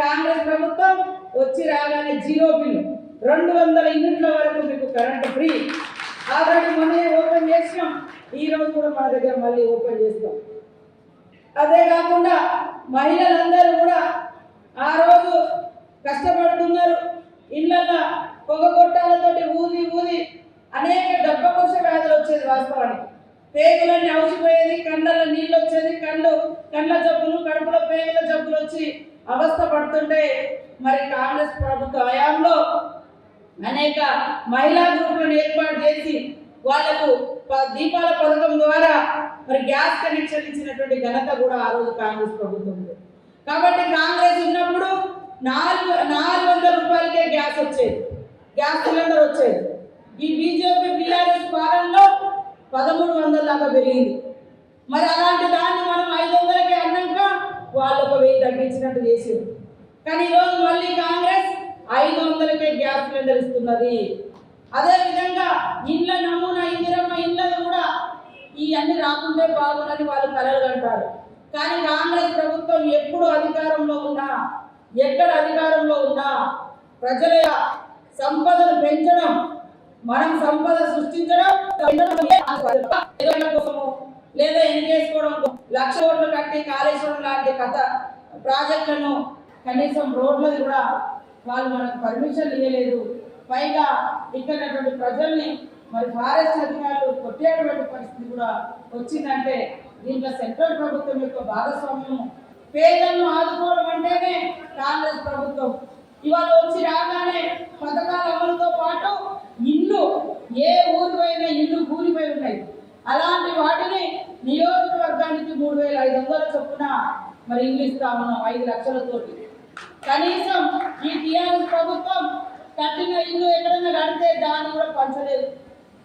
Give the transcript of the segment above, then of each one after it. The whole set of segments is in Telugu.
కాంగ్రెస్ ప్రభుత్వం వచ్చి రాగానే జీరో బిల్ 200 యూనిట్ల వరకు మీకు కరెంట్ ఫ్రీ. ఆల్రెడీ మొన్నే ఓపెన్ చేసినాం, ఈ రోజు కూడా మన దగ్గర మళ్ళీ ఓపెన్ చేస్తాం. అదే కాకుండా మహిళలందరూ కూడా ఆ రోజు కష్టపడుతున్నారు. ఇళ్ళల్లో పొగ గొట్టాలతోటి ఊది ఊది అనేక డబ్బకోశ వ్యాధులు వచ్చేది. వాస్తవానికి పేగులన్నీ అవసిపోయేది, కళ్ళల్లో నీళ్ళు వచ్చేది, కళ్ళ జబ్బులు, కడుపులో పేగుల జబ్బులు వచ్చి అవస్థ పడుతుంటే మరి కాంగ్రెస్ ప్రభుత్వ హయాంలో అనేక మహిళా గ్రూపులను ఏర్పాటు చేసి వాళ్లకు దీపాల పథకం ద్వారా మరి గ్యాస్ కనెక్షన్ ఇచ్చినటువంటి ఘనత కూడా ఆ రోజు కాంగ్రెస్ ప్రభుత్వం ఉంది. కాబట్టి కాంగ్రెస్ ఉన్నప్పుడు 400 రూపాయలకే గ్యాస్ వచ్చేది, గ్యాస్ సిలిండర్ వచ్చేది. ఈ బీజేపీ బీఆర్ఎస్ పాలనలో 1300 దాకా పెరిగింది. మరి అలాంటి దాన్ని మనం 500కే అన్నాక వాళ్ళకు 1000 తగ్గించినట్టు చేసింది. కానీ ఈరోజు మళ్ళీ కాంగ్రెస్ 500కే గ్యాస్ సిలిండర్ ఇస్తున్నది. అదేవిధంగా ఇళ్ళ నమూనా ఇందిరమ్మ ఇళ్ళను కూడా ఇవన్నీ రాకుంటే బాగుందని వాళ్ళు కలలు కంటారు. కానీ కాంగ్రెస్ ప్రభుత్వం ఎప్పుడు అధికారంలో ఉన్నా, ఎక్కడ అధికారంలో ఉన్నా ప్రజల సంపదను పెంచడం, మనం సంపద సృష్టించడం కోసము లేదా ఎన్నికేసుకోవడం, 1,00,000 కోట్లు కట్టి కాళేశ్వరం లాంటి ప్రాజెక్టులను కనీసం రోడ్లను కూడా వాళ్ళు మనకు పర్మిషన్ ఇవ్వలేదు. పైగా ఇక్కడటువంటి ప్రజల్ని మరి ఫారెస్ట్ అధికారులు కొట్టేటువంటి పరిస్థితి కూడా వచ్చిందంటే దీంట్లో సెంట్రల్ ప్రభుత్వం యొక్క భాగస్వామ్యం. పేదలను ఆదుకోవడం అంటేనే కాంగ్రెస్ ప్రభుత్వం. ఇవాళ వచ్చి రాగానే పథకాల అమలుతో పాటు ఇల్లు, ఏ ఊరు పోయినా ఇల్లు కూలిపోయి ఉన్నాయి. అలాంటి వాటిని నియోజకవర్గానికి 3,500 చొప్పున మరి ఇల్లు ఇస్తా ఉన్నాం 5 లక్షలతోటి. కనీసం ఈ టీఆర్ఎస్ ప్రభుత్వం కట్టిన ఇల్లు ఎక్కడైనా కడితే దాన్ని కూడా పంచలేదు,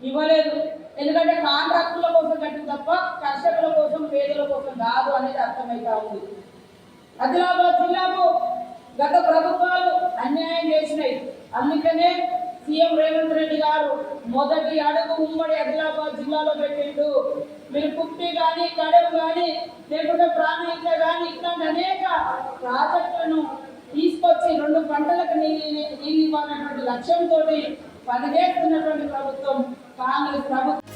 ఇవ్వలేదు. ఎందుకంటే కాంట్రాక్టుల కోసం కట్టింది తప్ప కర్షకుల కోసం, పేదల కోసం కాదు అనేది అర్థమవుతా ఉంది. ఆదిలాబాద్ జిల్లాకు గత ప్రభుత్వాలు అన్యాయం చేసినాయి. అందుకనే సీఎం రేవంత్ రెడ్డి గారు మొదటి అడుగు ఉమ్మడి ఆదిలాబాద్ జిల్లాలో పెట్టిండు. మీరు కుప్పి కానీ, కడెం కానీ, లేకుంటే ప్రాణహిత కానీ ఇట్లాంటి అనేక ప్రాజెక్టులను తీసుకొచ్చి 2 పంటలకు నీళ్ళు ఇవ్వాలన్నటువంటి లక్ష్యంతో పనిచేస్తున్నటువంటి ప్రభుత్వం కాంగ్రెస్ ప్రభుత్వం.